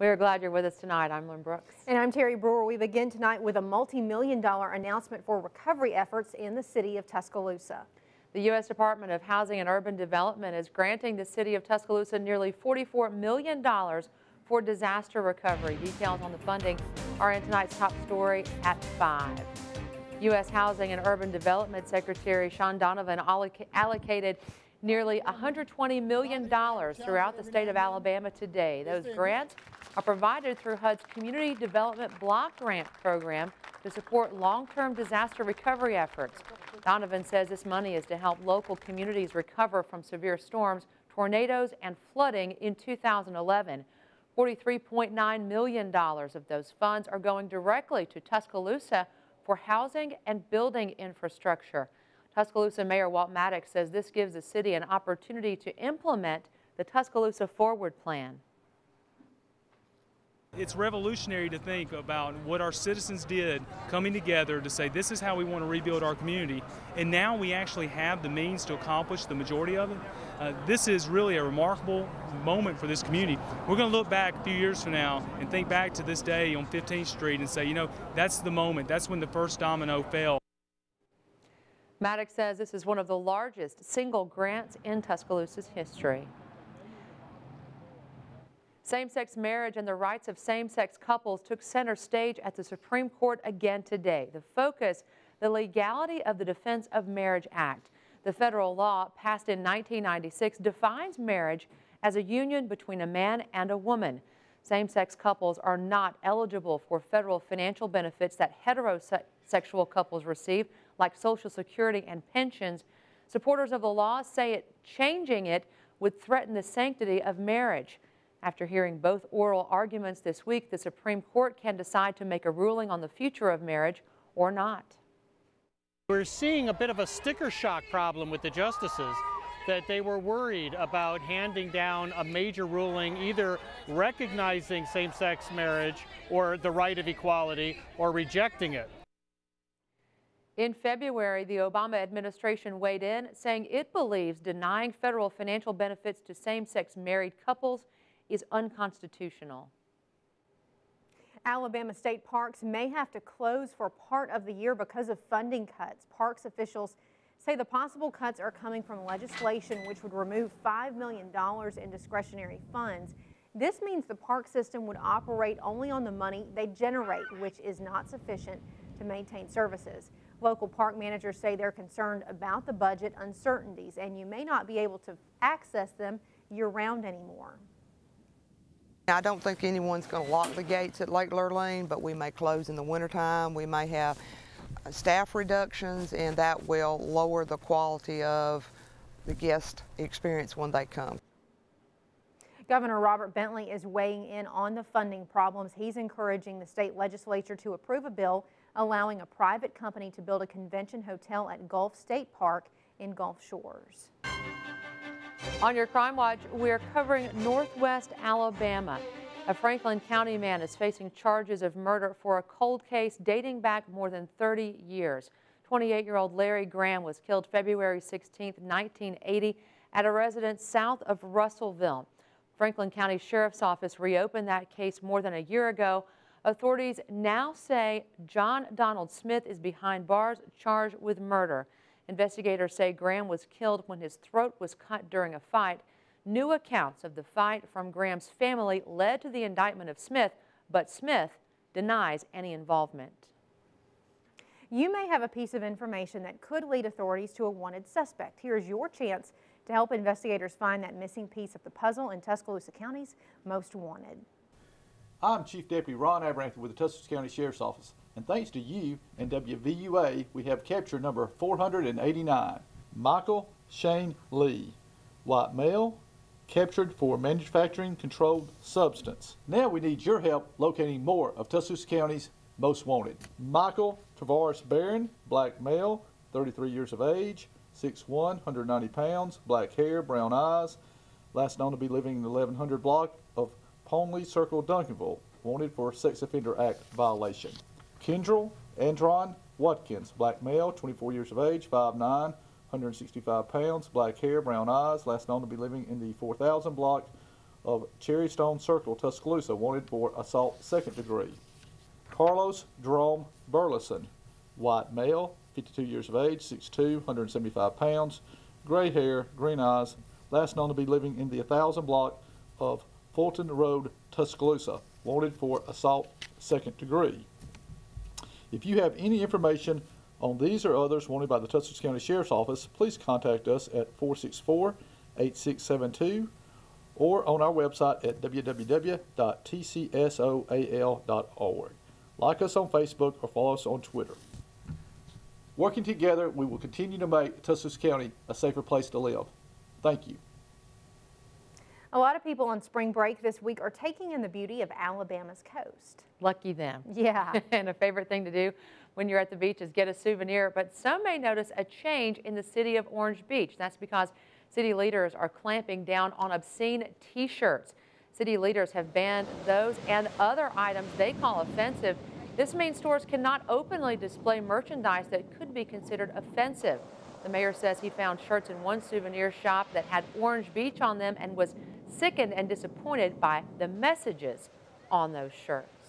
We are glad you're with us tonight. I'm Lynn Brooks. And I'm Terry Brewer. We begin tonight with a multi-million-dollar announcement for recovery efforts in the city of Tuscaloosa. The U.S. Department of Housing and Urban Development is granting the city of Tuscaloosa nearly $44 million for disaster recovery. Details on the funding are in tonight's top story at 5. U.S. Housing and Urban Development Secretary Sean Donovan allocated nearly $120 million throughout the state of Alabama today. Those grants are provided through HUD's Community Development Block Grant Program to support long-term disaster recovery efforts. Donovan says this money is to help local communities recover from severe storms, tornadoes, and flooding in 2011. $43.9 million of those funds are going directly to Tuscaloosa for housing and building infrastructure. Tuscaloosa Mayor Walt Maddox says this gives the city an opportunity to implement the Tuscaloosa Forward Plan. It's revolutionary to think about what our citizens did coming together to say this is how we want to rebuild our community, and now we actually have the means to accomplish the majority of it. This is really a remarkable moment for this community. We're going to look back a few years from now and think back to this day on 15th Street and say, you know, that's the moment, that's when the first domino fell. Maddox says this is one of the largest single grants in Tuscaloosa's history. Same-sex marriage and the rights of same-sex couples took center stage at the Supreme Court again today. The focus, the legality of the Defense of Marriage Act. The federal law, passed in 1996, defines marriage as a union between a man and a woman. Same-sex couples are not eligible for federal financial benefits that heterosexual couples receive, like Social Security and pensions. Supporters of the law say changing it would threaten the sanctity of marriage. After hearing both oral arguments this week, the Supreme Court can decide to make a ruling on the future of marriage or not. We're seeing a bit of a sticker shock problem with the justices, that they were worried about handing down a major ruling either recognizing same-sex marriage or the right of equality or rejecting it. In February, the Obama administration weighed in, saying it believes denying federal financial benefits to same-sex married couples is unconstitutional. Alabama state parks may have to close for part of the year because of funding cuts. Parks officials say the possible cuts are coming from legislation which would remove $5 million in discretionary funds. This means the park system would operate only on the money they generate, which is not sufficient to maintain services. Local park managers say they're concerned about the budget uncertainties, and you may not be able to access them year-round anymore. I don't think anyone's going to lock the gates at Lake Lurleen, but we may close in the wintertime. We may have staff reductions, and that will lower the quality of the guest experience when they come. Governor Robert Bentley is weighing in on the funding problems. He's encouraging the state legislature to approve a bill allowing a private company to build a convention hotel at Gulf State Park in Gulf Shores. On your Crime Watch, we're covering Northwest Alabama. A Franklin County man is facing charges of murder for a cold case dating back more than 30 years. 28-year-old Larry Graham was killed February 16, 1980 at a residence south of Russellville. Franklin County Sheriff's Office reopened that case more than a year ago. Authorities now say John Donald Smith is behind bars charged with murder. Investigators say Graham was killed when his throat was cut during a fight. New accounts of the fight from Graham's family led to the indictment of Smith, but Smith denies any involvement. You may have a piece of information that could lead authorities to a wanted suspect. Here's your chance to help investigators find that missing piece of the puzzle in Tuscaloosa County's most wanted. I'm Chief Deputy Ron Abernathy with the Tuscaloosa County Sheriff's Office, and thanks to you and WVUA, we have captured number 489, Michael Shane Lee, white male, captured for manufacturing controlled substance. Now we need your help locating more of Tuscaloosa County's most wanted. Michael Tavares Barron, black male, 33 years of age, 6'1", 190 pounds, black hair, brown eyes, last known to be living in the 1100 block of Ponley Circle, Duncanville, wanted for Sex Offender Act violation. Kendrell Andron Watkins, black male, 24 years of age, 5'9", 165 pounds, black hair, brown eyes, last known to be living in the 4000 block of Cherry Stone Circle, Tuscaloosa, wanted for assault 2nd degree. Carlos Jerome Burleson, white male, 52 years of age, 6'2", 175 pounds, gray hair, green eyes, last known to be living in the 1000 block of Fulton Road, Tuscaloosa, wanted for assault 2nd degree. If you have any information on these or others wanted by the Tuscaloosa County Sheriff's Office, please contact us at 464-8672 or on our website at www.tcsoal.org. Like us on Facebook or follow us on Twitter. Working together, we will continue to make Tuscaloosa County a safer place to live. Thank you. A lot of people on spring break this week are taking in the beauty of Alabama's coast. Lucky them. Yeah. And a favorite thing to do when you're at the beach is get a souvenir, but some may notice a change in the city of Orange Beach. That's because city leaders are clamping down on obscene t-shirts. City leaders have banned those and other items they call offensive. This means stores cannot openly display merchandise that could be considered offensive. The mayor says he found shirts in one souvenir shop that had Orange Beach on them and was sickened and disappointed by the messages on those shirts.